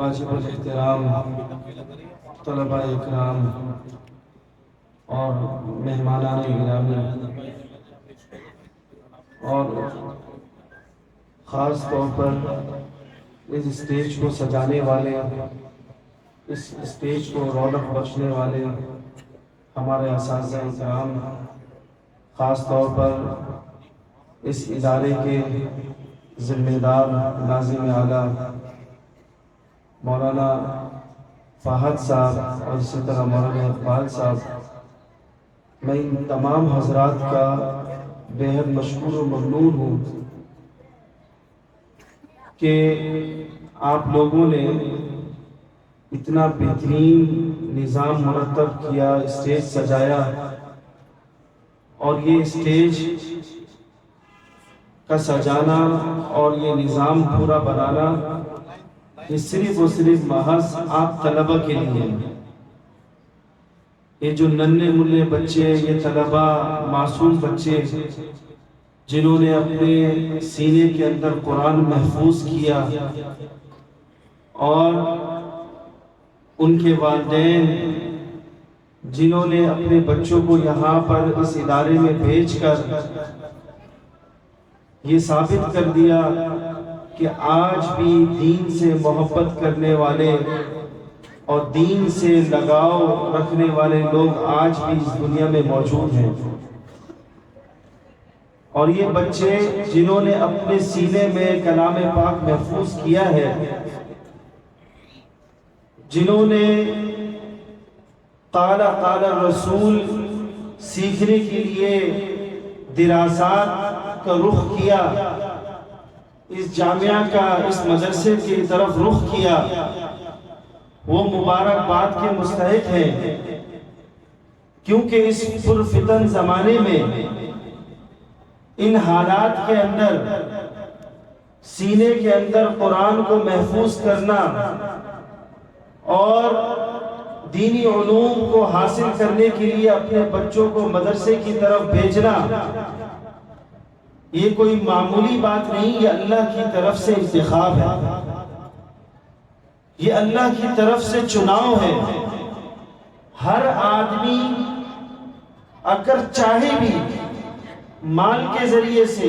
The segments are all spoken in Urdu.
واجب الاحترام طلباء اکرام اور مہمانان گرامی اور خاص طور پر اس اسٹیج کو سجانے والے، اس اسٹیج کو رونق بخشنے والے ہمارے اساتذہ اکرام، خاص طور پر اس ادارے کے ذمہ دار ناظم اعلیٰ مولانا فہد صاحب اور اسی طرح مولانا اقبال صاحب، میں ان تمام حضرات کا بے حد مشکور و ممنون ہوں کہ آپ لوگوں نے اتنا بہترین نظام مرتب کیا، اسٹیج سجایا، اور یہ اسٹیج کا سجانا اور یہ نظام پورا بنانا یہ صرف و صرف محض آپ طلبہ کے لیے، یہ جو ننھے منھے بچے، یہ طلبہ معصوم بچے جنہوں نے اپنے سینے کے اندر قرآن محفوظ کیا، اور ان کے والدین جنہوں نے اپنے بچوں کو یہاں پر اس ادارے میں بھیج کر یہ ثابت کر دیا کہ آج بھی دین سے محبت کرنے والے اور دین سے لگاؤ رکھنے والے لوگ آج بھی اس دنیا میں موجود ہیں۔ اور یہ بچے جنہوں نے اپنے سینے میں کلام پاک محفوظ کیا ہے، جنہوں نے قال قال الرسول سیکھنے کے لیے دراسات کا رخ کیا، اس جامعہ کا، اس مدرسے کی طرف رخ کیا، وہ مبارکباد کے مستحق ہیں، کیونکہ اس پرفتن زمانے میں ان حالات کے اندر سینے کے اندر قرآن کو محفوظ کرنا اور دینی علوم کو حاصل کرنے کے لیے اپنے بچوں کو مدرسے کی طرف بھیجنا، یہ کوئی معمولی بات نہیں، یہ اللہ کی طرف سے انتخاب ہے، یہ اللہ کی طرف سے چناؤ ہے۔ ہر آدمی اگر چاہے بھی مال کے ذریعے سے،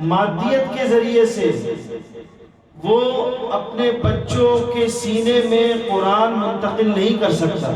مادیت کے ذریعے سے وہ اپنے بچوں کے سینے میں قرآن منتقل نہیں کر سکتا،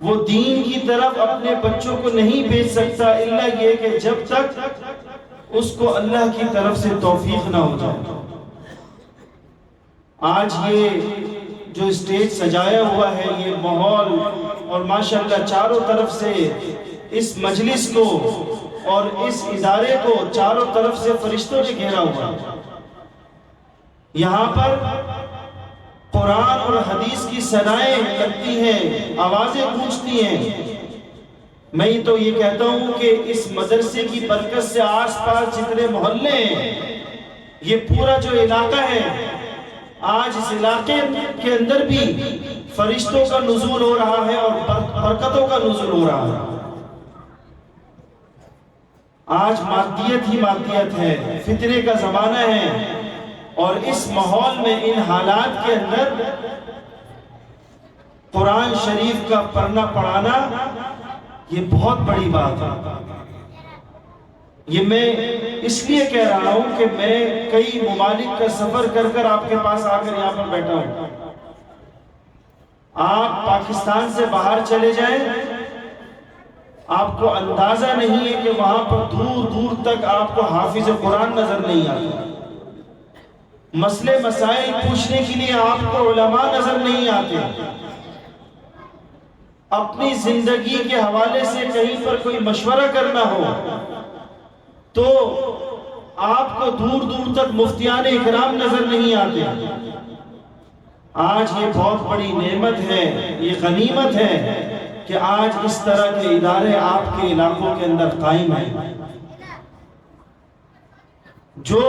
وہ دین کی طرف اپنے بچوں کو نہیں بھیج سکتا، الا یہ کہ جب تک اس کو اللہ کی طرف سے توفیق نہ ہو جائے۔ آج یہ جو اسٹیج سجایا ہوا ہے، یہ ماحول، اور ماشاءاللہ چاروں طرف سے اس مجلس کو اور اس ادارے کو چاروں طرف سے فرشتوں نے گھیرا ہوا ہے۔ یہاں پر قرآن اور حدیث کی ثنائیں لگتی ہیں، آوازیں گونجتی ہیں۔ میں تو یہ کہتا ہوں کہ اس مدرسے کی برکت سے آس پاس جتنے محلے ہیں، یہ پورا جو علاقہ ہے، آج اس علاقے کے اندر بھی فرشتوں کا نزول ہو رہا ہے اور برکتوں کا نزول ہو رہا ہے۔ آج مادیت ہی مادیت ہے، فتنے کا زمانہ ہے، اور اس ماحول میں، ان حالات کے اندر قرآن شریف کا پڑھنا پڑھانا یہ بہت بڑی بات ہے۔ یہ میں اس لیے کہہ رہا ہوں کہ میں کئی ممالک کا سفر کر کر آپ کے پاس آ کر یہاں پر بیٹھا ہوں۔ آپ پاکستان سے باہر چلے جائیں، آپ کو اندازہ نہیں ہے کہ وہاں پر دور دور تک آپ کو حافظ قرآن نظر نہیں آتا، مسئلے مسائل پوچھنے کے لیے آپ کو علماء نظر نہیں آتے، اپنی زندگی کے حوالے سے کہیں پر کوئی مشورہ کرنا ہو تو آپ کو دور دور تک مفتیان اکرام نظر نہیں آتے۔ آج یہ بہت بڑی نعمت ہے، یہ غنیمت ہے کہ آج اس طرح کے ادارے آپ کے علاقوں کے اندر قائم ہیں، جو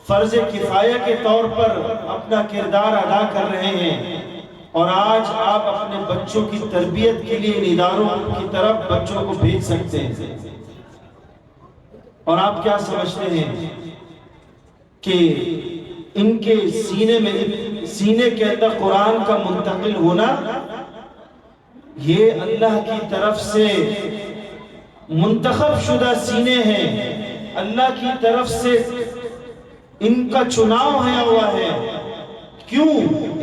فرض کفایہ کے طور پر اپنا کردار ادا کر رہے ہیں، اور آج آپ اپنے بچوں کی تربیت کے لیے ان اداروں کی طرف بچوں کو بھیج سکتے ہیں۔ اور آپ کیا سمجھتے ہیں کہ ان کے سینے کے اندر قرآن کا منتقل ہونا، یہ اللہ کی طرف سے منتخب شدہ سینے ہیں، اللہ کی طرف سے ان کا چناؤ ہوا ہے۔ کیوں؟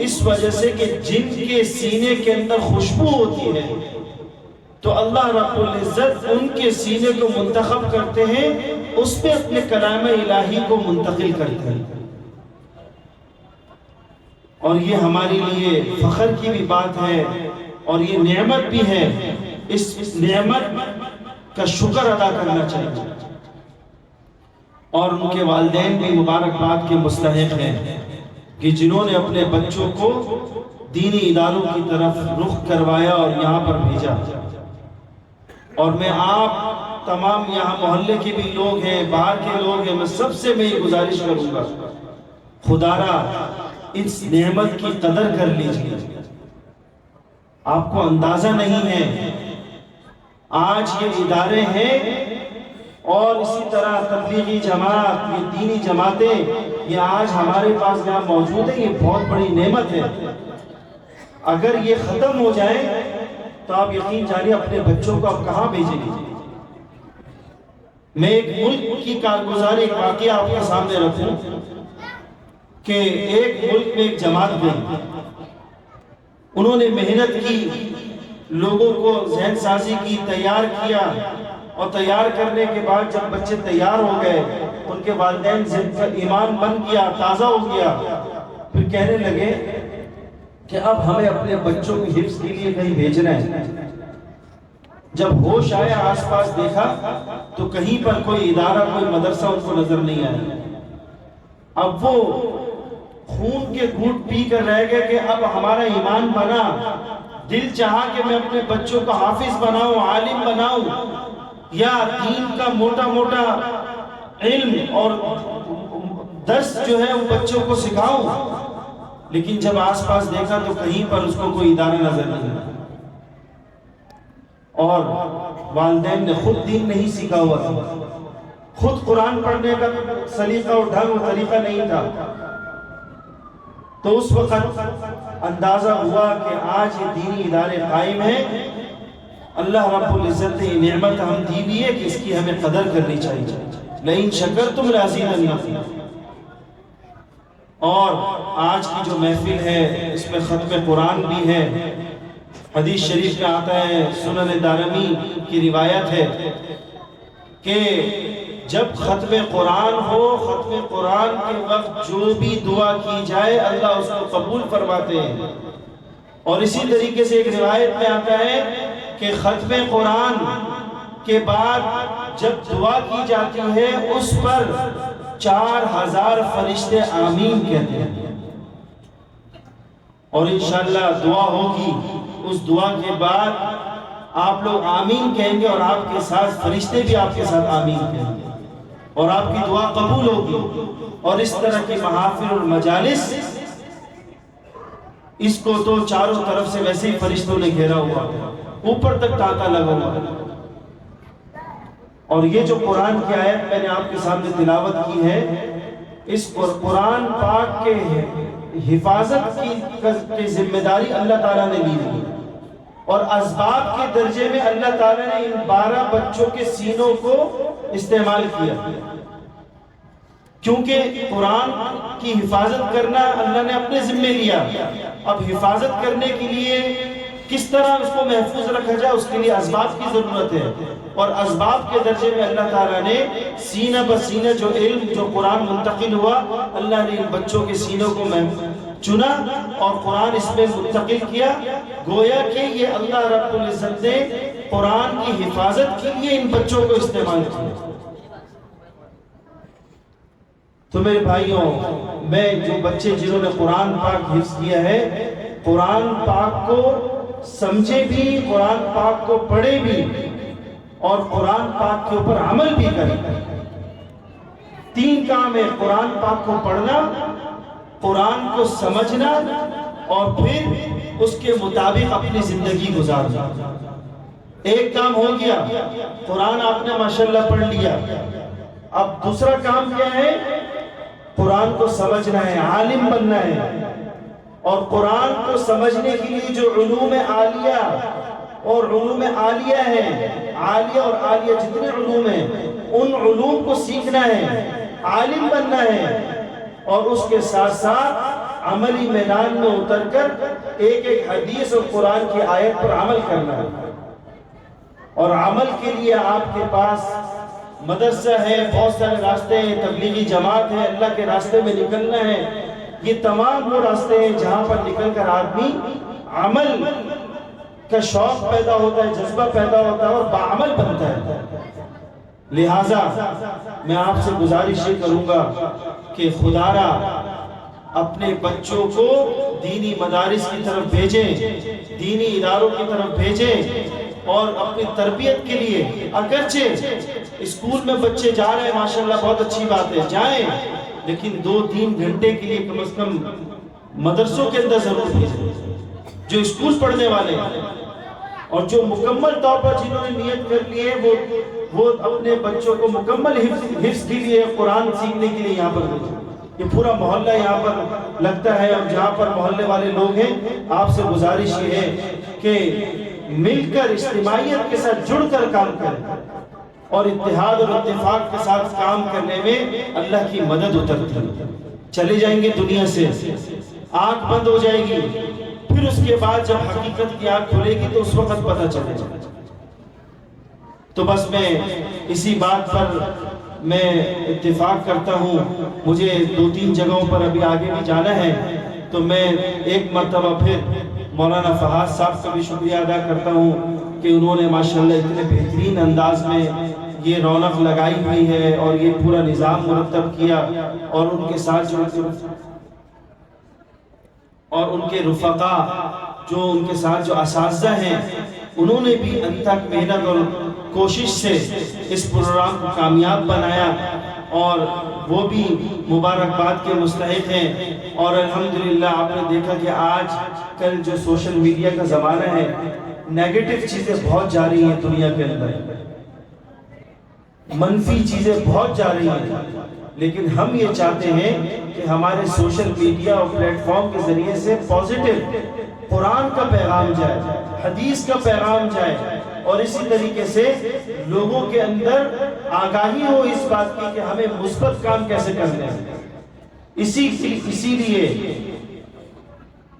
اس وجہ سے کہ جن کے سینے کے اندر خوشبو ہوتی ہے تو اللہ رب العزت ان کے سینے کو منتخب کرتے ہیں، اس پہ اپنے کلام الہی کو منتقل کرتے ہیں۔ اور یہ ہمارے لیے فخر کی بھی بات ہے اور یہ نعمت بھی ہے۔ اس نعمت کا شکر ادا کرنا چاہیے، اور ان کے والدین بھی مبارکباد کے مستحق ہیں کہ جنہوں نے اپنے بچوں کو دینی اداروں کی طرف رخ کروایا اور یہاں پر بھیجا۔ اور میں آپ تمام یہاں محلے کے بھی لوگ ہیں، باہر کے لوگ ہیں، میں سب سے میں یہ گزارش کروں گا، خدا را اس نعمت کی قدر کر لیجیے۔ آپ کو اندازہ نہیں ہے، آج یہ ادارے ہیں اور اسی طرح تبلیغی جماعت، یہ دینی جماعتیں یہ آج ہمارے پاس یہاں موجود ہیں، یہ بہت بڑی نعمت ہے۔ اگر یہ ختم ہو جائیں تو آپ یقین جانیے اپنے بچوں کو آپ کہاں بھیجیں گے۔ میں ایک ملک کی کارگزاری، ایک واقعہ آپ کے سامنے رکھوں کہ ایک ملک میں ایک جماعت گئی، انہوں نے محنت کی، لوگوں کو ذہن سازی کی، تیار کیا، اور تیار کرنے کے بعد جب بچے تیار ہو گئے، ان کے والدین کا ایمان بن گیا، تازہ ہو گیا، پھر کہنے لگے کہ اب ہمیں اپنے بچوں کی حفظ کے لیے کہیں بھیجنا ہے۔ جب ہوش آیا، آس پاس دیکھا تو کہیں پر کوئی ادارہ، کوئی مدرسہ ان کو نظر نہیں آیا۔ اب وہ خون کے گھونٹ پی کر رہ گئے کہ اب ہمارا ایمان بنا، دل چاہا کہ میں اپنے بچوں کو حافظ بناؤں، عالم بناؤں، یا دین کا موٹا موٹا علم اور درس جو ہے وہ بچوں کو سکھاؤں، لیکن جب آس پاس دیکھا تو کہیں پر اس کو کوئی ادارہ نظر نہیں آیا۔ اور والدین نے خود دین نہیں سیکھا ہوا تھا، خود قرآن پڑھنے کا سلیقہ اور ڈھنگ و طریقہ نہیں تھا، تو اس وقت اندازہ ہوا کہ آج یہ دینی ادارے قائم ہیں، اللہ رب العزت نے یہ نعمت ہم دی بھی ہے کہ اس کی ہمیں قدر کرنی چاہیے۔ لئن شکرتم لازیدنکم۔ اور آج کی جو محفل ہے اس میں ختم قرآن بھی ہے۔ حدیث شریف میں آتا ہے، سنن دارمی کی روایت ہے کہ جب ختم قرآن ہو، ختم قرآن کے وقت جو بھی دعا کی جائے اللہ اس کو قبول فرماتے ہیں۔ اور اسی طریقے سے ایک روایت میں آتا ہے کہ ختم قرآن کے بعد جب دعا کی جاتی ہے اس پر 4000 فرشتے آمین کہتے ہیں، اور انشاءاللہ دعا ہوگی، اس دعا کے بعد آپ لوگ آمین کہیں گے اور آپ کے ساتھ فرشتے بھی آپ کے ساتھ آمین کہیں گے، اور آپ کی دعا قبول ہوگی۔ اور اس طرح کی محافل اور مجالس، اس کو تو چاروں طرف سے ویسے ہی فرشتوں نے گھیرا ہوا ہے، اوپر تک تانتا لگا ہوا ہے۔ اور یہ جو قرآن کی آیت میں نے آپ کے سامنے تلاوت کی ہے، اس قرآن پاک کے حفاظت کی ذمہ داری اللہ تعالیٰ نے لی ہے، اور اسباب کے درجے میں اللہ تعالیٰ نے ان 12 بچوں کے سینوں کو استعمال کیا، کیونکہ قرآن کی حفاظت کرنا اللہ نے اپنے ذمہ لیا۔ اب حفاظت کرنے کے لیے کس طرح اس کو محفوظ رکھا جائے، اس کے لیے اسباب کی ضرورت ہے، اور اسباب کے درجے میں اللہ تعالیٰ نے سینہ بسینہ جو علم، جو قرآن منتقل ہوا، اللہ نے ان بچوں کے سینوں کو چنا اور قرآن اس میں منتقل کیا۔ گویا کہ یہ اللہ رب العزت نے قرآن کی حفاظت کے لیے ان بچوں کو استعمال کیا۔ تو میرے بھائیوں، میں جو بچے جنہوں نے قرآن پاک حفظ کیا ہے، قرآن پاک کو سمجھے بھی، قرآن پاک کو پڑھے بھی، اور قرآن پاک کے اوپر عمل بھی کریں۔ 3 کام ہے: قرآن پاک کو پڑھنا، قرآن کو سمجھنا، اور پھر اس کے مطابق اپنی زندگی گزارنا۔ ایک کام ہو گیا، قرآن آپ نے ماشاءاللہ پڑھ لیا، اب دوسرا کام کیا ہے قرآن کو سمجھنا ہے، عالم بننا ہے، اور قرآن کو سمجھنے کے لیے جو علوم عالیہ اور علوم عالیہ ہیں، عالیہ اور عالیہ جتنے علوم ہیں ان علوم کو سیکھنا ہے، عالم بننا ہے، اور اس کے ساتھ ساتھ عملی میدان میں اتر کر ایک ایک حدیث اور قرآن کی آیت پر عمل کرنا ہے۔ اور عمل کے لیے آپ کے پاس مدرسہ ہے، بہت سارے راستے ہیں، تبلیغی جماعت ہے، اللہ کے راستے میں نکلنا ہے، یہ تمام وہ راستے ہیں جہاں پر نکل کر آدمی عمل کا شوق پیدا ہوتا ہے، جذبہ پیدا ہوتا ہے اور بعمل بنتا ہے۔ لہٰذا میں آپ سے گزارش یہ کروں گا کہ خدا را اپنے بچوں کو دینی مدارس کی طرف بھیجیں، دینی اداروں کی طرف بھیجیں، اور اپنی تربیت کے لیے اگرچہ اسکول میں بچے جا رہے ہیں ماشاءاللہ بہت اچھی بات ہے، جائیں، لیکن 2-3 گھنٹے کے لیے کم از کم مدرسوں کے اندر ضرور بھیجیں، جو اسکول پڑھنے والے ہیں، اور جو مکمل طور پر جنہوں نے نیت کر لی ہے وہ اپنے بچوں کو مکمل حفظ کے لیے، قرآن سیکھنے کے لیے یہاں پر بھیجیں۔ یہ پورا محلہ یہاں پر لگتا ہے، اور جہاں پر محلے والے لوگ ہیں آپ سے گزارش یہ ہے کہ مل کر اجتماعیت کے ساتھ جڑ کر کام کریں، اور اتحاد اور اتفاق کے ساتھ کام کرنے میں اللہ کی مدد اترتی ہے۔ چلے جائیں گے دنیا سے، آنکھ بند ہو جائے گی، پھر اس کے بعد جب حقیقت کی آنکھ کھلے گی تو اس وقت پتہ چلے گا۔ تو بس میں اسی بات پر میں اتفاق کرتا ہوں، مجھے 2-3 جگہوں پر ابھی آگے بھی جانا ہے، تو میں ایک مرتبہ پھر مولانا فہد صاحب کا بھی شکریہ ادا کرتا ہوں کہ انہوں نے ماشاءاللہ اتنے بہترین انداز میں یہ رونق لگائی ہوئی ہے اور یہ پورا نظام مرتب کیا، اور ان کے ساتھ اور ان کے رفقا جو ان کے ساتھ جو اساتذہ ہیں انہوں نے بھی انتھک محنت اور کوشش سے اس پروگرام کو کامیاب بنایا، اور وہ بھی مبارکباد کے مستحق ہیں۔ اور الحمدللہ آپ نے دیکھا کہ آج کل جو سوشل میڈیا کا زمانہ ہے، نیگیٹو چیزیں بہت جا رہی ہیں دنیا کے اندر، منفی چیزیں بہت جا رہی ہیں، لیکن ہم یہ چاہتے ہیں کہ ہمارے سوشل میڈیا اور پلیٹ فارم کے ذریعے سے پازیٹیو قرآن کا پیغام جائے، حدیث کا پیغام جائے، اور اسی طریقے سے لوگوں کے اندر آگاہی ہو اس بات کی کہ ہمیں مثبت کام کیسے کرنے ہیں۔ اسی لیے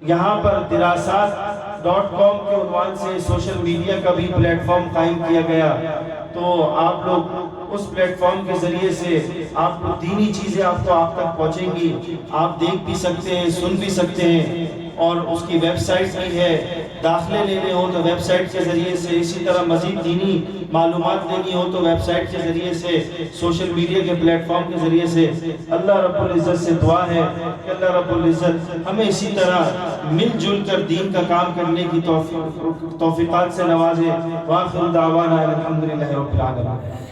یہاں پر دراسات.com کے عنوان سے سوشل میڈیا کا بھی پلیٹ فارم قائم کیا گیا، تو آپ لوگ اس پلیٹ فارم کے ذریعے سے آپ کو دینی چیزیں آپ تک پہنچیں گی، آپ دیکھ بھی سکتے ہیں، سن بھی سکتے ہیں، اور اس کی ویب سائٹ بھی ہے، داخلے لینے ہو تو ویب سائٹ کے ذریعے سے، اسی طرح مزید دینی معلومات لینی ہو تو ویب سائٹ کے ذریعے سے، سوشل میڈیا کے پلیٹ فارم کے ذریعے سے۔ اللہ رب العزت سے دعا ہے کہ اللہ رب العزت ہمیں اسی طرح مل جل کر دین کا کام کرنے کی توفیقات سے نوازے۔ وآخر دعوانا الحمدللہ رب العالمین۔